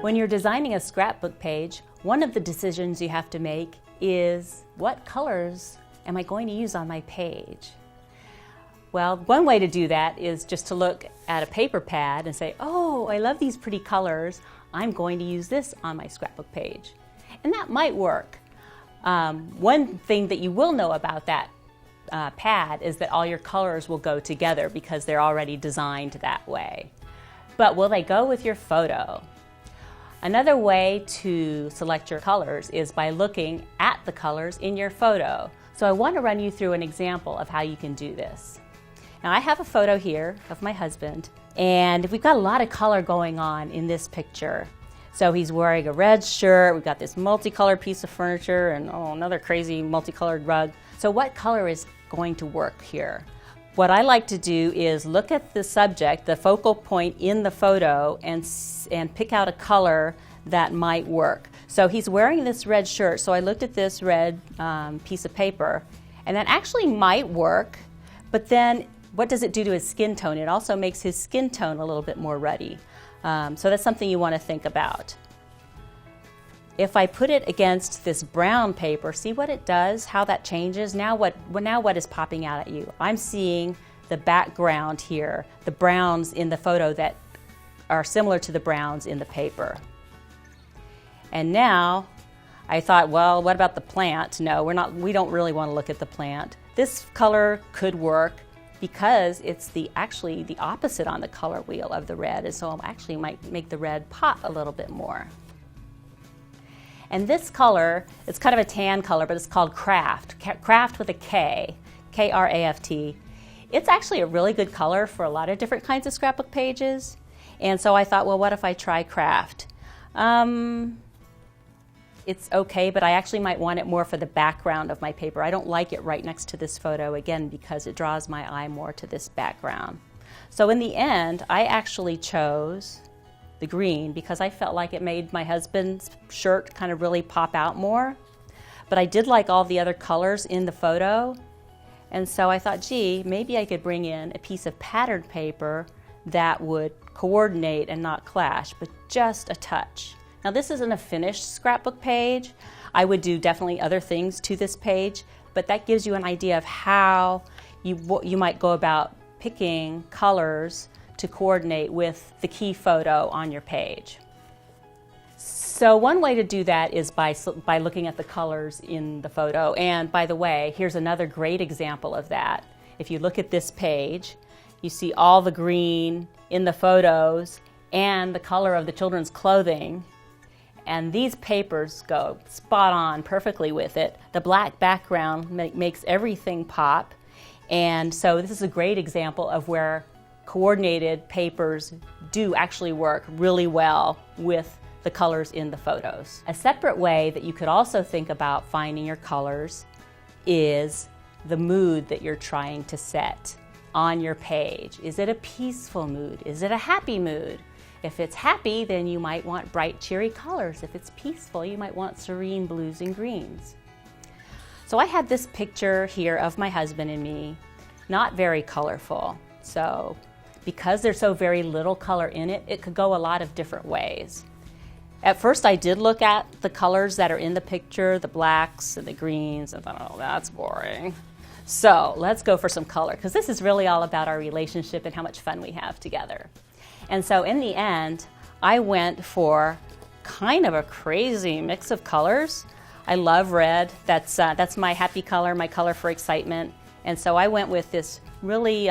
When you're designing a scrapbook page, one of the decisions you have to make is, what colors am I going to use on my page? Well, one way to do that is just to look at a paper pad and say, oh, I love these pretty colors. I'm going to use this on my scrapbook page. And that might work. One thing that you will know about that pad is that all your colors will go together because they're already designed that way. But will they go with your photo? Another way to select your colors is by looking at the colors in your photo. So I want to run you through an example of how you can do this. Now I have a photo here of my husband, and we've got a lot of color going on in this picture. So he's wearing a red shirt, we've got this multicolored piece of furniture, and another crazy multicolored rug. So what color is going to work here? What I like to do is look at the subject, the focal point in the photo, and pick out a color that might work. So he's wearing this red shirt, so I looked at this red piece of paper, and that actually might work, but then what does it do to his skin tone? It also makes his skin tone a little bit more ruddy. So that's something you want to think about. If I put it against this brown paper, see what it does, how that changes? Now what is popping out at you? I'm seeing the background here, the browns in the photo that are similar to the browns in the paper. And now I thought, well, what about the plant? No, we don't really want to look at the plant. This color could work because it's actually the opposite on the color wheel of the red, and so it actually might make the red pop a little bit more. And this color, it's kind of a tan color, but it's called Craft. Craft with a K, K-R-A-F-T. It's actually a really good color for a lot of different kinds of scrapbook pages. And so I thought, well, what if I try Craft? It's okay, but I actually might want it more for the background of my paper. I don't like it right next to this photo, again, because it draws my eye more to this background. So in the end, I actually chose the green because I felt like it made my husband's shirt kind of really pop out more. But I did like all the other colors in the photo, and so I thought, gee, maybe I could bring in a piece of patterned paper that would coordinate and not clash, but just a touch. Now this isn't a finished scrapbook page. I would do definitely other things to this page, but that gives you an idea of how you might go about picking colors to coordinate with the key photo on your page. So one way to do that is by looking at the colors in the photo. And by the way, here's another great example of that. If you look at this page, you see all the green in the photos and the color of the children's clothing. And these papers go spot on perfectly with it. The black background makes everything pop. And so this is a great example of where coordinated papers do actually work really well with the colors in the photos. A separate way that you could also think about finding your colors is the mood that you're trying to set on your page. Is it a peaceful mood? Is it a happy mood? If it's happy, then you might want bright, cheery colors. If it's peaceful, you might want serene blues and greens. So I had this picture here of my husband and me, not very colorful. So because there's so very little color in it, it could go a lot of different ways. At first I did look at the colors that are in the picture, the blacks and the greens, and thought, oh, that's boring. So let's go for some color, because this is really all about our relationship and how much fun we have together. And so in the end, I went for kind of a crazy mix of colors. I love red. That's my happy color, my color for excitement. And so I went with this really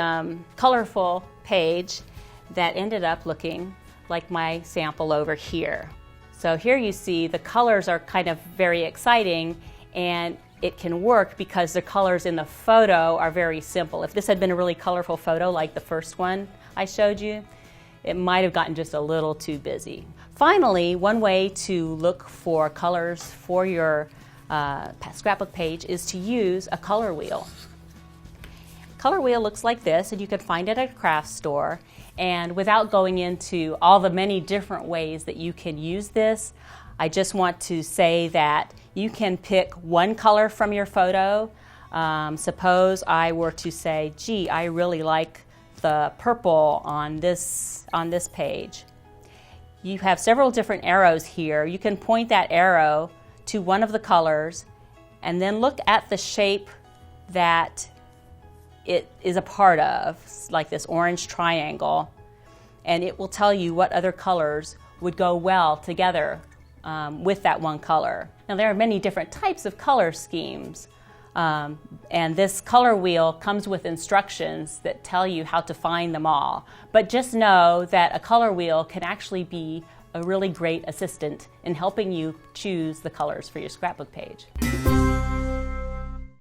colorful page that ended up looking like my sample over here. So here you see the colors are kind of very exciting, and it can work because the colors in the photo are very simple. If this had been a really colorful photo like the first one I showed you, it might have gotten just a little too busy. Finally, one way to look for colors for your scrapbook page is to use a color wheel. Color wheel looks like this, and you can find it at a craft store. And without going into all the many different ways that you can use this, I just want to say that you can pick one color from your photo. Suppose I were to say, gee, I really like the purple on this page. You have several different arrows here. You can point that arrow to one of the colors and then look at the shape that it is a part of, like this orange triangle, and it will tell you what other colors would go well together with that one color. Now there are many different types of color schemes, and this color wheel comes with instructions that tell you how to find them all. But just know that a color wheel can actually be a really great assistant in helping you choose the colors for your scrapbook page.